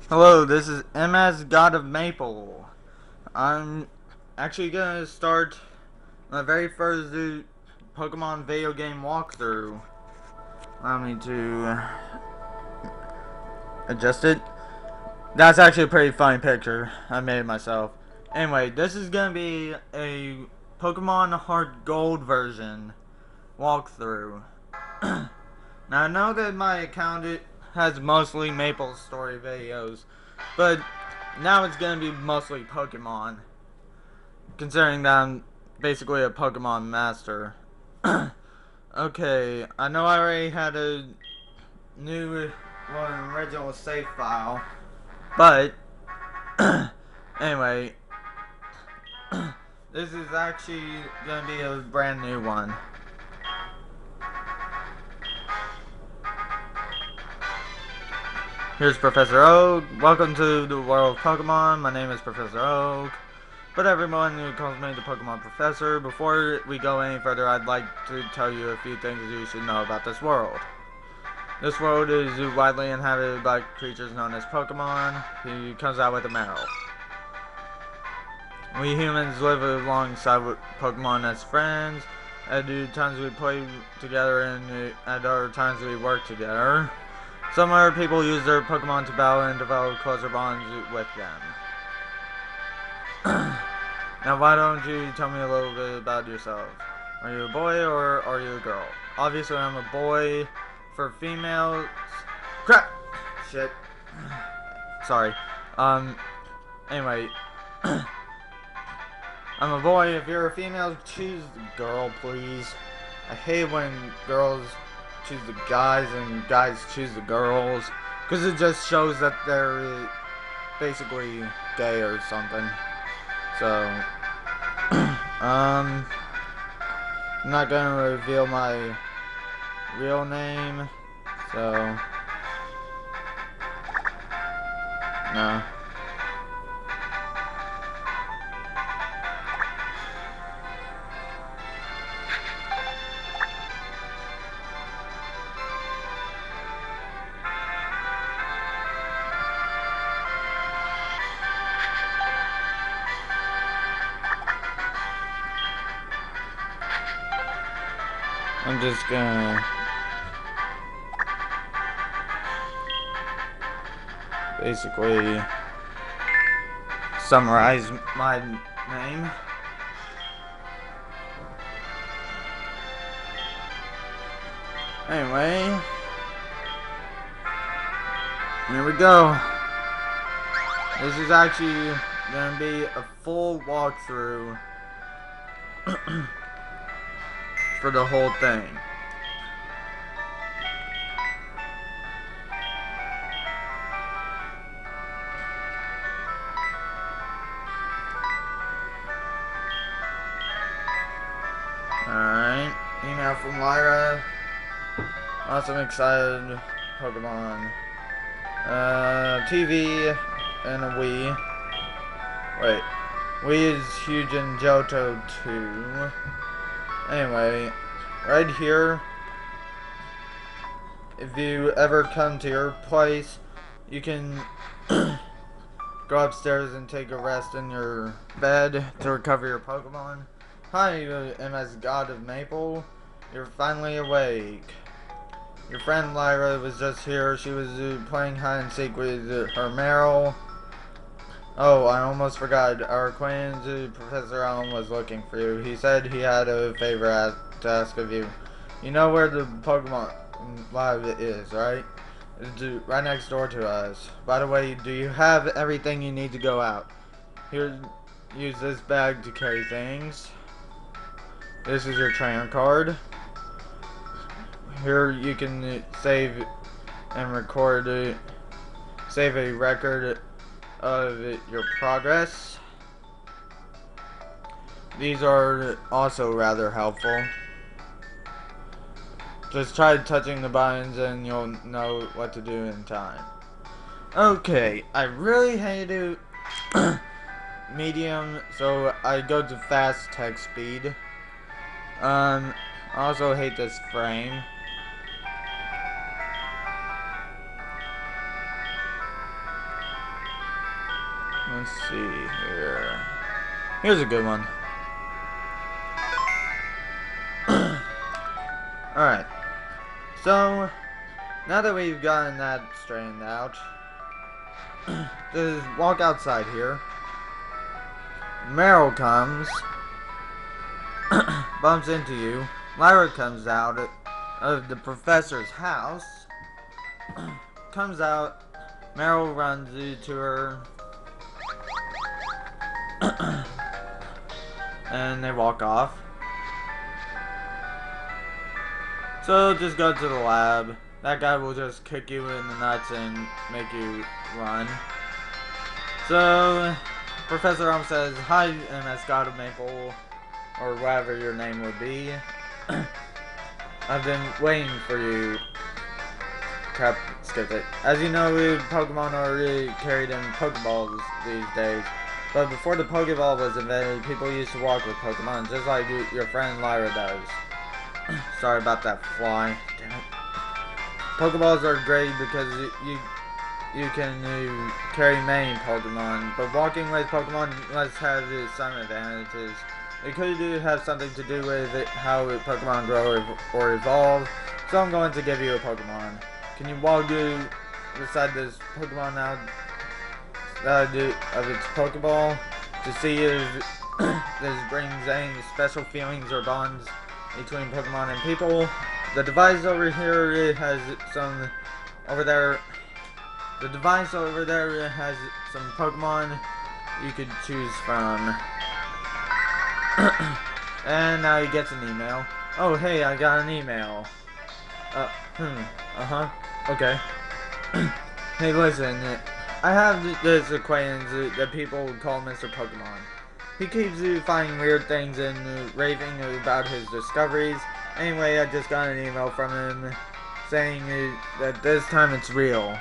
Hello, this is MS God of Maple. I'm actually gonna start my very first Pokemon video game walkthrough. Allow me to adjust it. That's actually a pretty funny picture. I made it myself. Anyway, this is gonna be a Pokemon Heart Gold version walkthrough. Now I know that my account has mostly Maple story videos, but now it's gonna be mostly Pokemon. Considering that I'm basically a Pokemon master. Okay, I know I already had a new, an original save file, but anyway, this is actually gonna be a brand new one. Here's Professor Oak. Welcome to the world of Pokemon. My name is Professor Oak, but everyone who calls me the Pokemon Professor. Before we go any further, I'd like to tell you a few things you should know about this world. This world is widely inhabited by creatures known as Pokemon. He comes out with a medal. We humans live alongside Pokemon as friends. At times we play together and at other times we work together. Some other people use their Pokemon to battle and develop closer bonds with them. Now why don't you tell me a little bit about yourself? Are you a boy or are you a girl? Obviously I'm a boy. For females... Crap! Shit. Sorry. Anyway. I'm a boy. If you're a female, choose the girl, please. I hate when girls choose the guys and guys choose the girls. Because it just shows that they're basically gay or something. So... I'm not gonna reveal my real name. So... No. I'm just gonna basically summarize my name. Anyway, here we go. This is actually gonna be a full walkthrough for the whole thing. Alright, email from Lyra. Awesome, excited Pokemon. TV and a Wii. Wait, Wii is huge in Johto too. Anyway, right here, if you ever come to your place, you can go upstairs and take a rest in your bed to recover your Pokemon. Hi, MS God of Maple. You're finally awake. Your friend Lyra was just here. She was playing hide and seek with her Meryl. Oh, I almost forgot. Our acquaintance, Professor Allen, was looking for you. He said he had a favor to ask of you. You know where the Pokemon Lab is, right? It's right next door to us. By the way, do you have everything you need to go out? Here, use this bag to carry things. This is your trainer card. Here you can save and record, save a record of your progress. These are also rather helpful. Just try touching the buttons and you'll know what to do in time. Okay, I really hate it medium, so I go to fast text speed. I also hate this frame. Let's see here. Here's a good one. Alright. So, now that we've gotten that straightened out, just walk outside here. Meryl comes, bumps into you. Lyra comes out of the professor's house, comes out. Meryl runs to her, and they walk off. So just go to the lab. That guy will just kick you in the nuts and make you run. So Professor Elm says, "Hi, MS God of Maple," or whatever your name would be. I've been waiting for you. Crap, skip it. As you know, Pokemon are carried in Pokeballs these days. But before the Pokeball was invented, people used to walk with Pokemon, just like your friend Lyra does. Sorry about that fly. Damn it. Pokeballs are great because you can carry many Pokemon, but walking with Pokemon must have some advantages. It could have something to do with how Pokemon grow or evolve, so I'm going to give you a Pokemon. Can you walk beside this Pokemon now of its Pokeball to see if this brings any special feelings or bonds between Pokemon and people? The device over here, it has some over there. The device over there, it has some Pokemon you could choose from. And now he gets an email. Oh, hey, I got an email. Okay. Hey, listen, I have this acquaintance that people call Mr. Pokemon. He keeps finding weird things and raving about his discoveries. Anyway, I just got an email from him saying that this time it's real.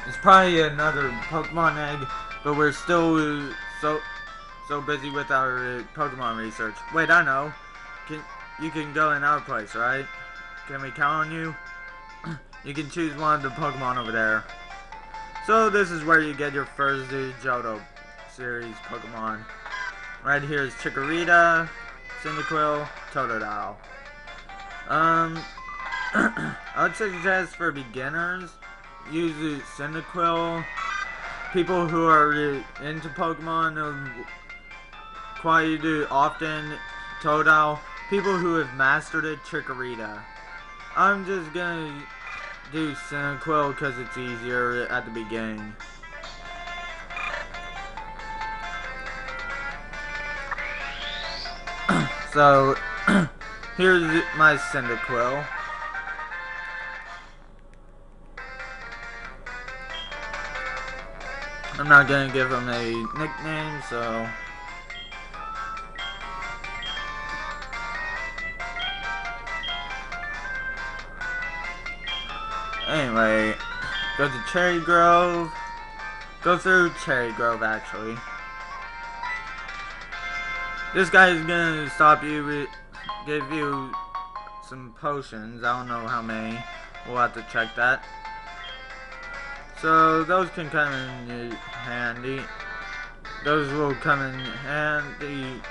It's probably another Pokemon egg, but we're still so busy with our Pokemon research. Wait, I know. You can go in our place, right? Can we count on you? You can choose one of the Pokemon over there. So this is where you get your first Johto series Pokemon. Right here is Chikorita, Cyndaquil, Totodile. I would suggest for beginners, use Cyndaquil. People who are into Pokemon quite often, Totodile. People who have mastered it, Chikorita. I'm just gonna do Cyndaquil because it's easier at the beginning. So, here's my Cyndaquil. I'm not gonna give him a nickname, so... Anyway, go to Cherry Grove. Go through Cherry Grove, actually. This guy is gonna stop you, give you some potions. I don't know how many. We'll have to check that. So those can come in handy. Those will come in handy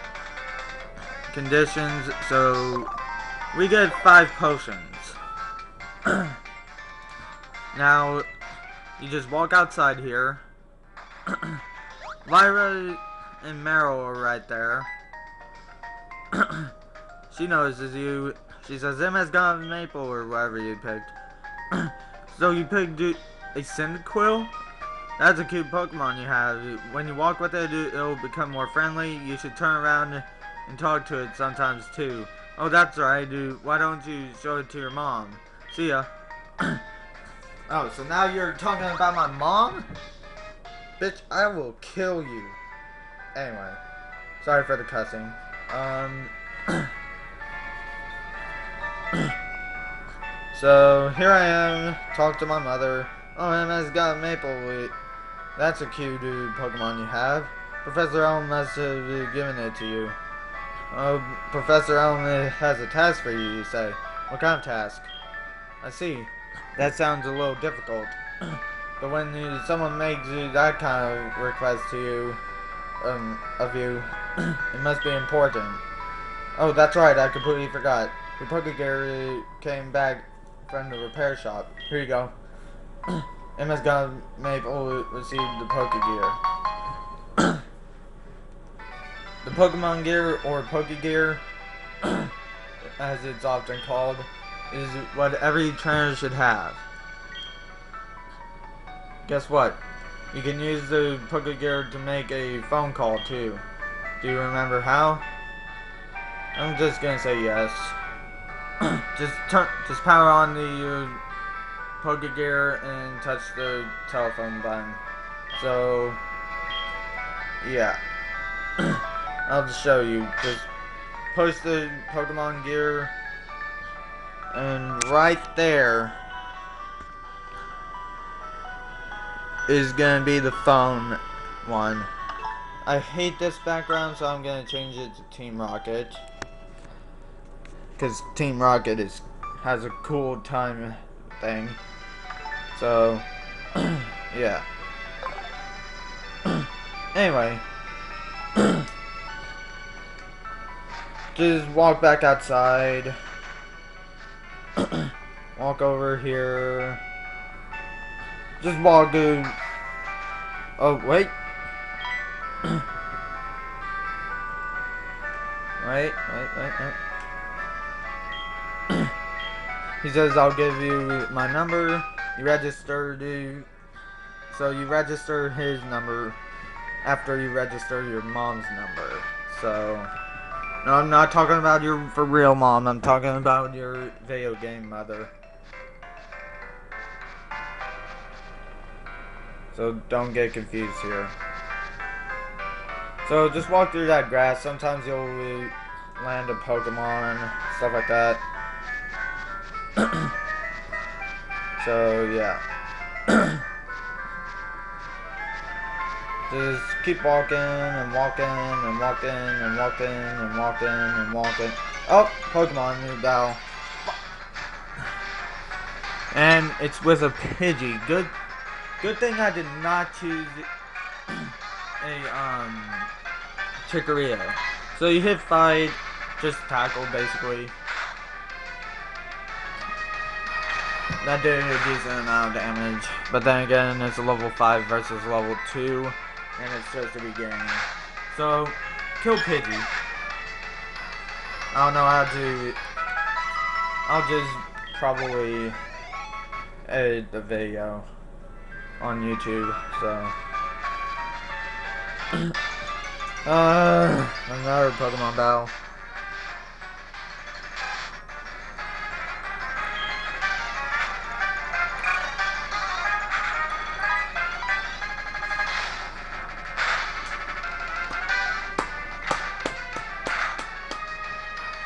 conditions. So we get 5 potions. Now you just walk outside here. Lyra and Meryl are right there. She notices you. She says, MS God of Maple or whatever you picked. So you picked a Cyndaquil? That's a cute Pokemon you have. When you walk with it, it'll become more friendly. You should turn around and talk to it sometimes too. Oh, that's right, dude. Why don't you show it to your mom? See ya. Oh, so now you're talking about my mom? Bitch, I will kill you. Anyway, sorry for the cussing. So here I am, talk to my mother. Oh, MS God of Maple, that's a cute Pokemon you have. Professor Elm must have given it to you. Oh, Professor Elm has a task for you, you say. What kind of task? I see. That sounds a little difficult. But when someone makes that kind of request to you, of you, it must be important. Oh, that's right, I completely forgot. Your Pokegear came back from the repair shop. Here you go. MS God Maple received the Pokegear. The Pokemon Gear, or Pokegear, as it's often called, is what every trainer should have. Guess what? You can use the Pokegear to make a phone call too. Do you remember how? I'm just gonna say yes. just power on the Pokegear and touch the telephone button. So, yeah. I'll just show you. Just push the Pokemon Gear, and right there is gonna be the phone one. I hate this background, so I'm gonna change it to Team Rocket, because Team Rocket has a cool time thing. So, yeah. Anyway, just walk back outside. Walk over here. Just walk. Oh wait. Wait. He says I'll give you my number. You register so you register his number after you register your mom's number. So, no, I'm not talking about your for real mom. I'm talking about your video game mother. So don't get confused here. So just walk through that grass. Sometimes you'll land a Pokemon, stuff like that. So yeah. Just keep walking and walking and walking and walking and walking and walking. Oh, Pokemon new battle. And it's with a Pidgey. Good thing I did not choose a Chikorita. So you hit fight, just tackle basically. That did a decent amount of damage, but then again, it's a level 5 versus level 2, and it's just the beginning. So, kill Pidgey. I don't know how to. I'll just probably edit the video on YouTube. So, another Pokemon battle.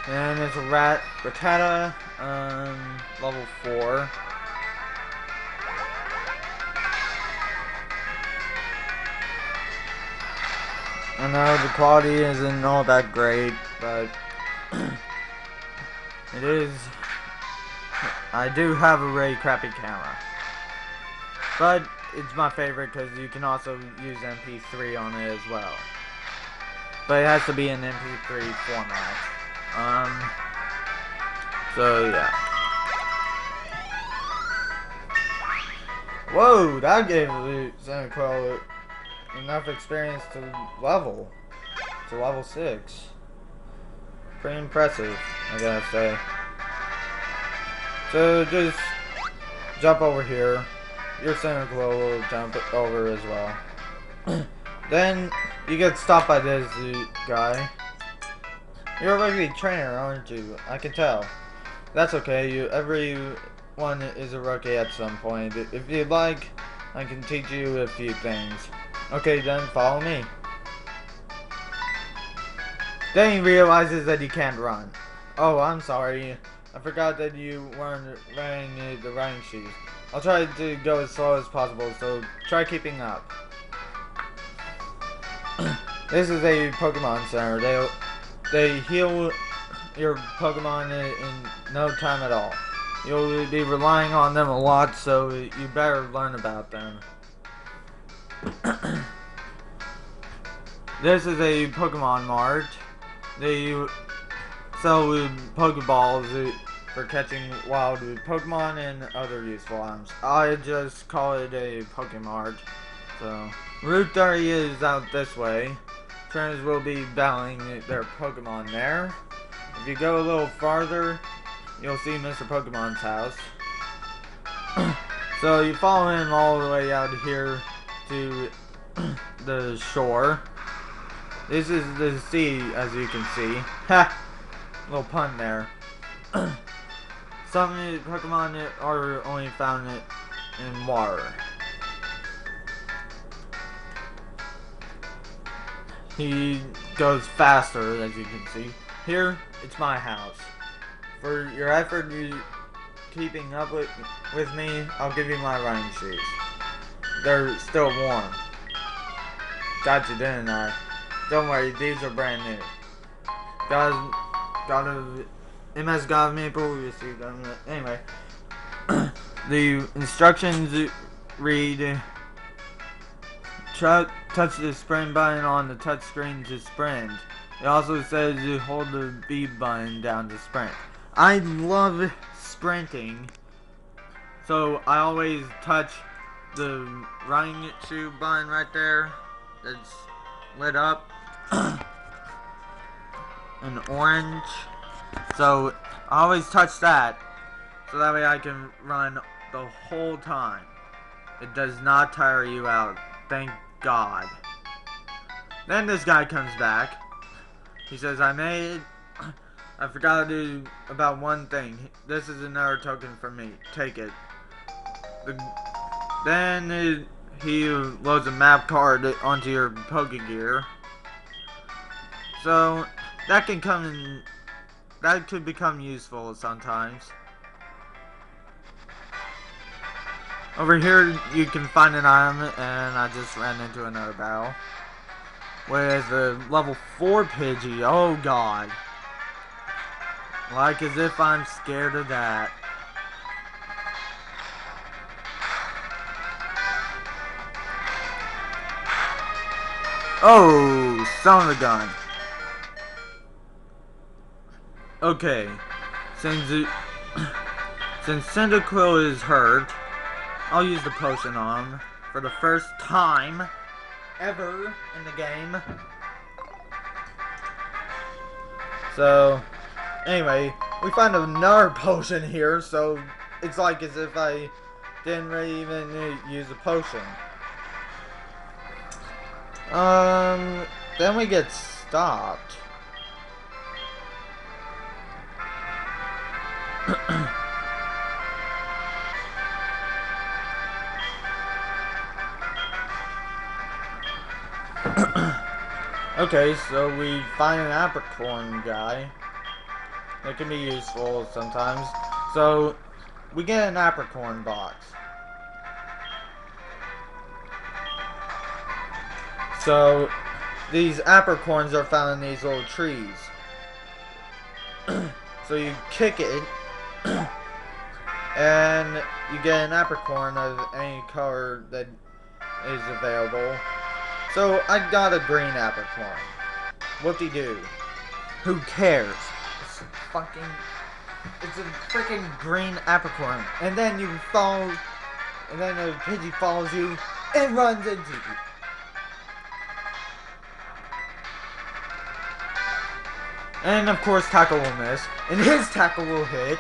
And it's a Rattata, level 4. I know the quality isn't all that great, but it is. I do have a really crappy camera, but it's my favorite because you can also use MP3 on it as well. But it has to be in MP3 format. So yeah. Whoa, that gave Cyndaquil enough experience to level 6. Pretty impressive, I gotta say. So just jump over here. Your Cyndaquil will jump over as well. Then you get stopped by this guy. You're a rugby trainer, aren't you? I can tell. That's okay. Everyone is a rookie at some point. If you'd like, I can teach you a few things. Okay, then follow me. Then he realizes that he can't run. Oh, I'm sorry. I forgot that you weren't wearing the running shoes. I'll try to go as slow as possible, so try keeping up. This is a Pokemon Center. They heal your Pokemon in no time at all. You'll be relying on them a lot, so you better learn about them. This is a Pokemon Mart. They sell Pokeballs for catching wild Pokemon and other useful items. I just call it a Pokemart. So, Route 30 is out this way. Trainers will be battling their Pokemon there. If you go a little farther, you'll see Mr. Pokemon's house. So you follow him all the way out here to the shore. This is the sea, as you can see. Ha! Little pun there. Some Pokemon are only found in water. He goes faster, as you can see. Here, it's my house. For your effort keeping up with me, I'll give you my running shoes. They're still warm. Got you, didn't I? Don't worry, these are brand new. God of MS God of Maple received them. Anyway, the instructions read: touch the sprint button on the touch screen to sprint. It also says to hold the B button down to sprint. I love sprinting, so I always touch the running shoe button right there that's lit up in orange. So I always touch that, so that way I can run the whole time. It does not tire you out, thank God. Then this guy comes back. He says, I forgot to do about one thing. This is another token for me. Take it. Then he loads a map card onto your Pokegear. So that could become useful sometimes. Over here you can find an item, and I just ran into another battle with a level 4 Pidgey. Oh God. Like as if I'm scared of that. Oh, son of a gun. Okay, since Cyndaquil is hurt, I'll use the potion on him for the first time ever in the game. So, anyway, we find another potion here, so it's like as if I didn't really even use a potion. Then we get stopped. Okay, so we find an apricorn guy. That can be useful sometimes. So, we get an apricorn box. So, these apricorns are found in these little trees. So you kick it, and you get an apricorn of any color that is available. So I got a green apricorn. Whoop-de-doo. Who cares? It's a freaking green apricorn. And then you fall, and then a Pidgey follows you and runs into you. And of course tackle will miss. And his tackle will hit.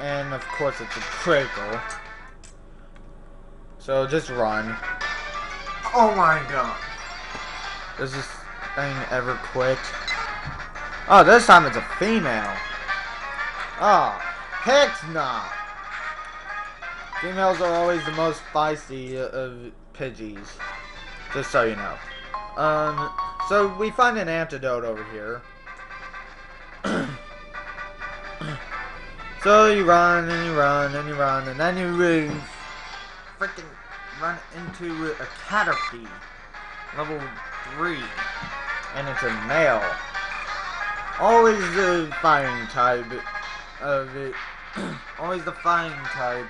And of course it's a critical. So just run. Oh my god. Does this thing ever quit? Oh, this time it's a female. Oh, heck no. Females are always the most feisty of Pidgeys. Just so you know. So we find an antidote over here. So you run and you run and you run, and then you really freaking run into a Caterpie, level 3, and it's a male. Always the fighting type of it, always the fighting type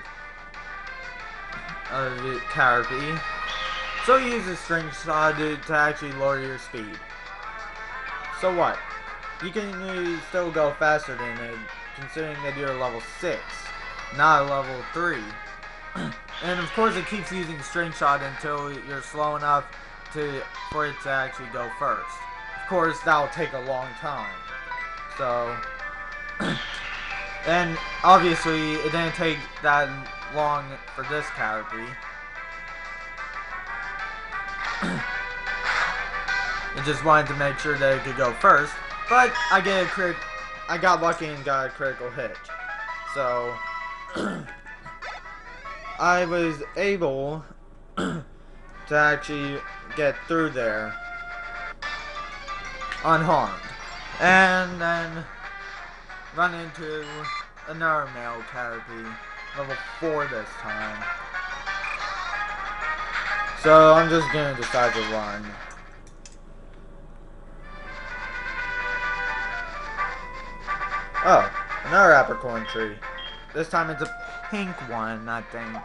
of it, Caterpie. So you use a string shot to actually lower your speed. So what? You can still go faster than it, considering that you're level 6, not a level 3. And of course it keeps using string shot until you're slow enough for it to actually go first. Of course that'll take a long time. So, and obviously it didn't take that long for this Caterpie. It just wanted to make sure that it could go first, but I got lucky and got a critical hit. So I was able to actually get through there unharmed, and then run into another male Caterpie, level 4 this time. So I'm just gonna decide to run. Oh, another apricorn tree. This time it's a pink one, I think.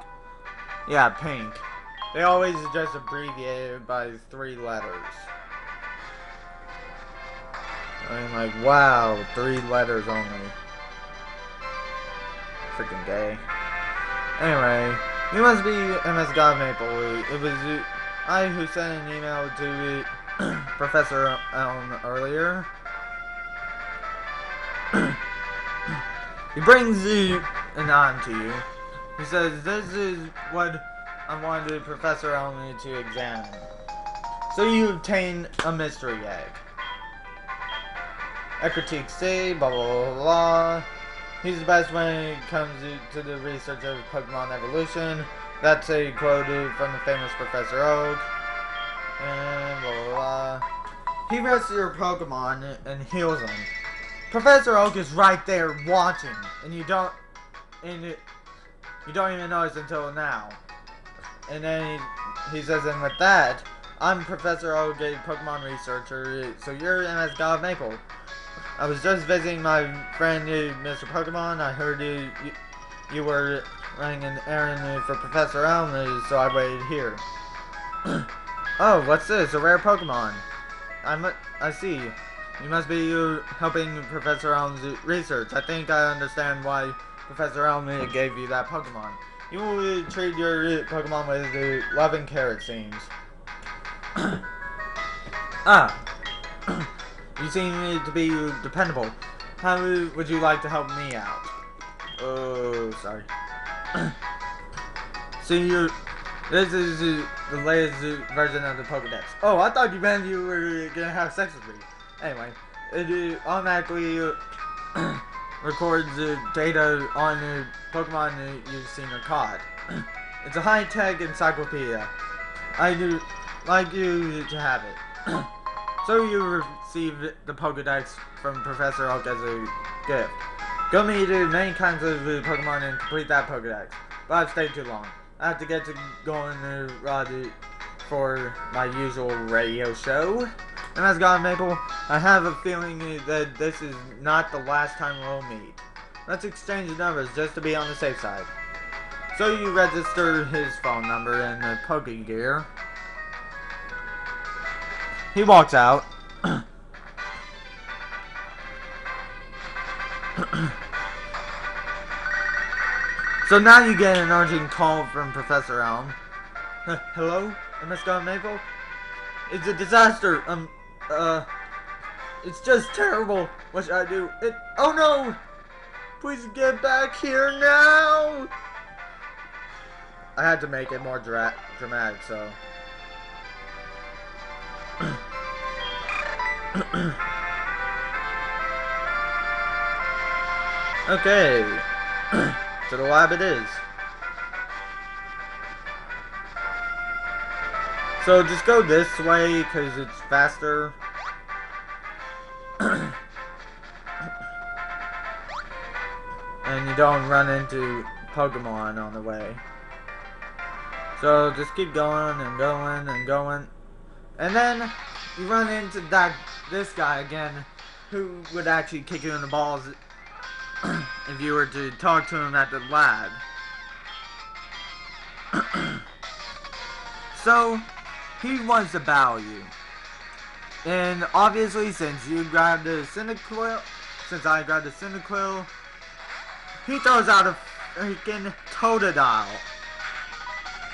Yeah, pink. They always just abbreviate it by 3 letters. I'm like, wow, 3 letters only. Freaking gay. Anyway, you must be MS God Maple. It was I who sent an email to Professor Elm earlier. He brings an on to you. He says, this is what I wanted Professor Elm to examine. So you obtain a mystery egg. Ecritique C, blah blah blah blah. He's the best when it comes to the research of Pokemon evolution. That's a quote from the famous Professor Oak. And blah blah blah. He rests your Pokemon and heals them. Professor Oak is right there watching, and you don't even notice until now. And then he says, and with that, I'm Professor Oak, a Pokemon researcher, so you're MS God Maple. I was just visiting my friend, Mr. Pokemon. I heard you were running an errand for Professor Elm, so I waited here. Oh, what's this? A rare Pokemon. I see. You must be helping Professor Elm's research. I think I understand why Professor Elm gave you that Pokemon. You will treat your Pokemon with love and care, it seems. You seem to be dependable. How would you like to help me out? Oh, sorry. So this is the latest version of the Pokedex. Oh, I thought you meant you were gonna have sex with me. Anyway, it automatically records data on the Pokemon you've seen or caught. It's a high-tech encyclopedia. I do like you to have it. So you received the Pokedex from Professor Oak as a gift. Go meet many kinds of Pokemon and complete that Pokedex. But I've stayed too long. I have to get to going for my usual radio show. And as God Maple, I have a feeling that this is not the last time we'll meet. Let's exchange numbers just to be on the safe side. So you register his phone number in the Pokegear. He walks out. So now you get an urgent call from Professor Elm. Hello, MS God Maple? It's a disaster. It's just terrible. What should I do? Oh no! Please get back here now! I had to make it more dramatic, so. Okay. To the lab it is. So just go this way because it's faster. And you don't run into Pokemon on the way. So just keep going and going and going. And then you run into this guy again, who would actually kick you in the balls if you were to talk to him at the lab. So, he wants to battle you. And obviously, since you grabbed the Cyndaquil, since I grabbed the Cyndaquil, he throws out a freaking Totodile.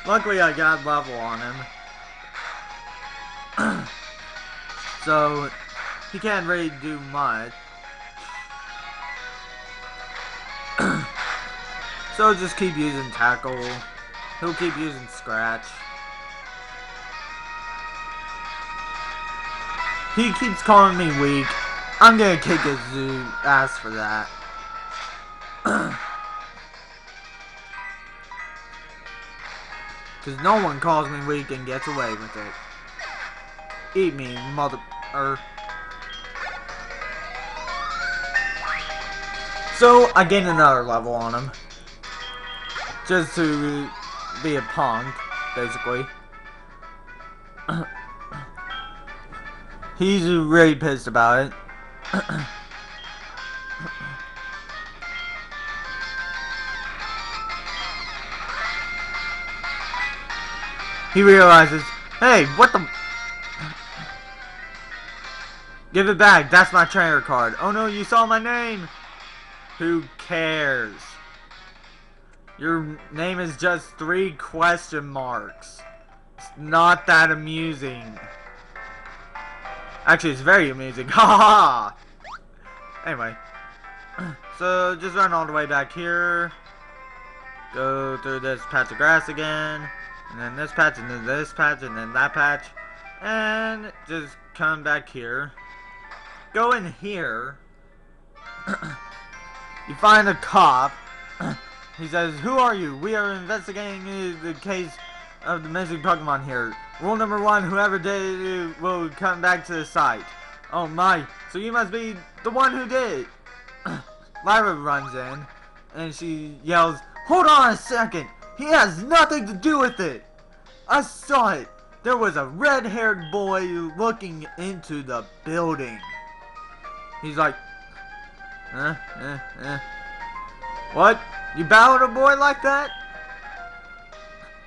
Luckily, I got level on him. So, he can't really do much. So, just keep using Tackle. He'll keep using Scratch. He keeps calling me weak. I'm gonna kick his ass for that. Cause no one calls me weak and gets away with it. Eat me, mother... So, I gained another level on him. Just to be a punk, basically. He's really pissed about it. He realizes, hey, what the... Give it back, that's my trainer card. Oh no, you saw my name! Who cares? Your name is just 3 question marks. It's not that amusing. Actually, it's very amusing. Ha ha! Anyway. So, just run all the way back here. Go through this patch of grass again. And then this patch, and then this patch, and then that patch. And just come back here. Go in here. You find a cop. He says, "Who are you? We are investigating the case of the missing Pokemon here. Rule number 1, whoever did it will come back to the site." Oh my, so you must be the one who did it. Lyra runs in, and she yells, "Hold on a second! He has nothing to do with it! I saw it! There was a red-haired boy looking into the building." He's like, What? You battled a boy like that?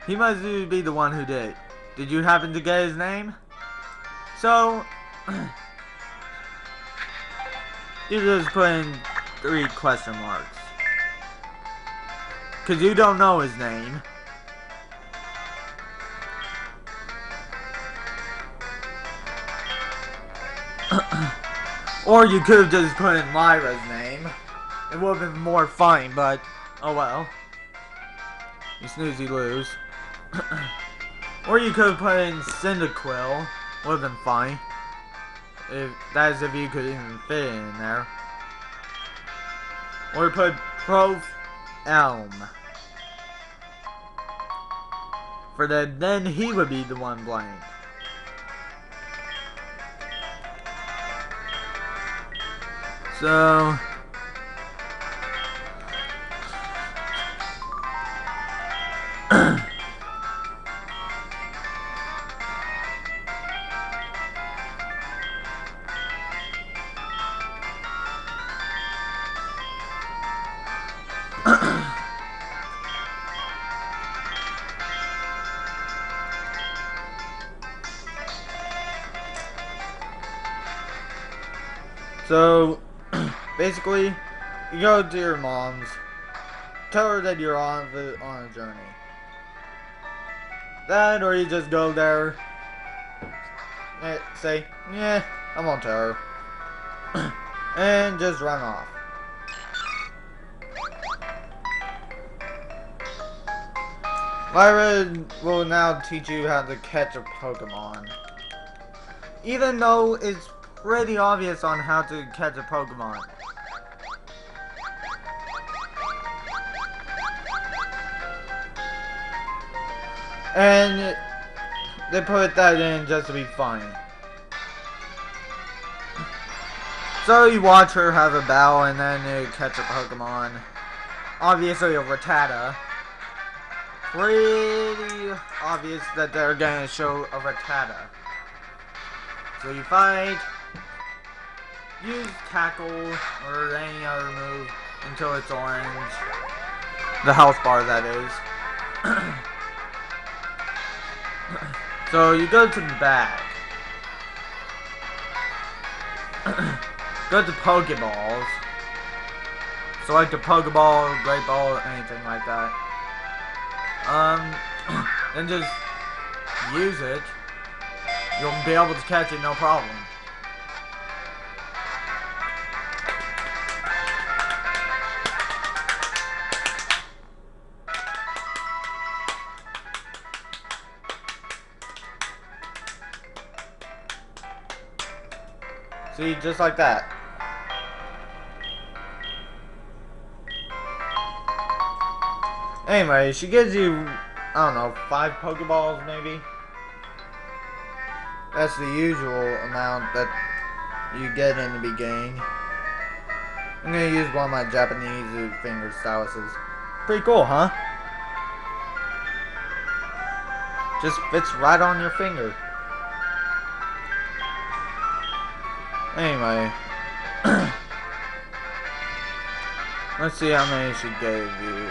He must be the one who did. Did you happen to get his name? So, you just put in 3 question marks. Because you don't know his name. Or you could have just put in Lyra's name. It would have been more fun, but oh well. You snooze, you lose. Or you could have put in Cyndaquil. Would have been fine. If that is if you could even fit it in there. Or put Prof Elm. For then he would be the one blamed. So So, basically, you go to your mom's, tell her that you're on a journey. That, or you just go there, say, yeah, I won't tell her, and just run off. Lyra will now teach you how to catch a Pokemon. Even though it's pretty obvious on how to catch a Pokemon. And they put that in just to be funny. So you watch her have a battle and then you catch a Pokemon. Obviously a Rattata. Pretty obvious that they're gonna show a Rattata. So you fight. Use Tackle or any other move until it's orange. The health bar, that is. So you go to the back. Go to Pokeballs. Select a Pokeball, Great Ball, or anything like that. Then just use it. You'll be able to catch it, no problem. See, just like that. Anyway, she gives you, I don't know, 5 Pokeballs maybe? That's the usual amount that you get in the beginning. I'm gonna use one of my Japanese finger styluses. Pretty cool, huh? Just fits right on your finger. Anyway. Let's see how many she gave you.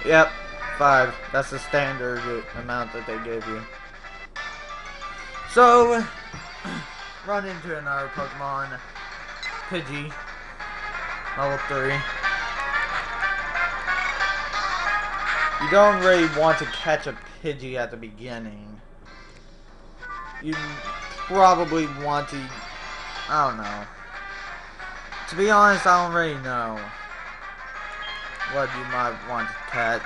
Yep, 5. That's the standard amount that they gave you. So, run into another Pokemon, Pidgey, level 3. You don't really want to catch a Pidgey at the beginning. You probably want to, I don't know. To be honest, I don't really know what you might want to catch.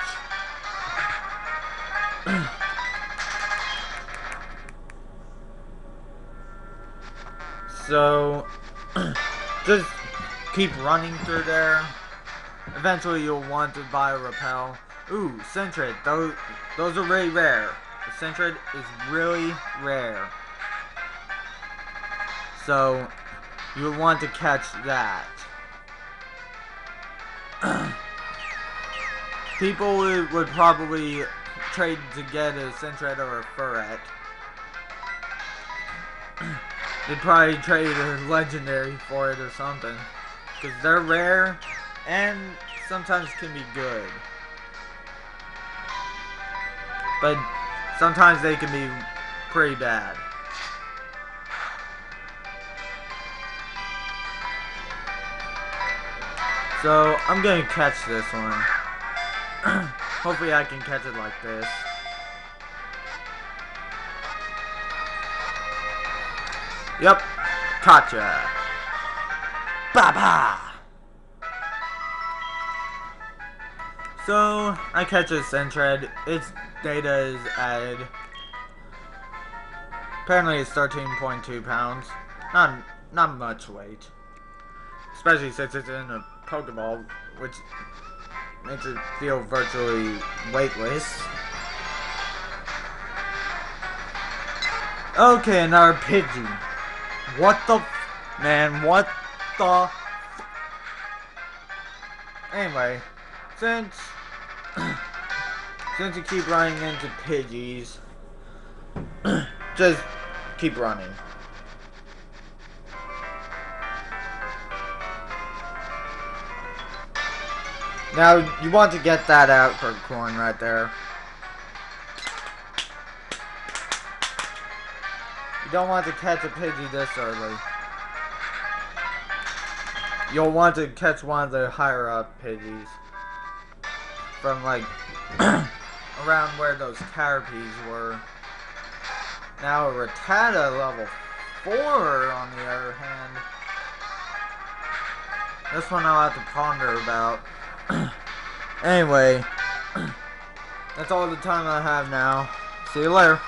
So, just keep running through there. Eventually you'll want to buy a repel. Ooh, Sentret. Those are really rare. The Sentret is really rare. So, you'll want to catch that. People would probably trade to get a Sentret or a Furret. They'd probably trade a legendary for it or something. Because they're rare and sometimes can be good. But sometimes they can be pretty bad. So I'm gonna catch this one. Hopefully I can catch it like this. Yep, gotcha. Baba. So I catch a Sentret. Its data is added. Apparently it's 13.2 pounds. Not much weight, especially since it's in a Pokeball, which makes it feel virtually weightless. Okay, another Pidgey. What the man, what the anyway, since you keep running into Pidgeys, just keep running. Now, you want to get that Apricorn right there. You don't want to catch a Pidgey this early. You'll want to catch one of the higher up Pidgeys. From like, around where those Caterpies were. Now, a Rattata level 4 on the other hand. This one I'll have to ponder about. Anyway, that's all the time I have now. See you later.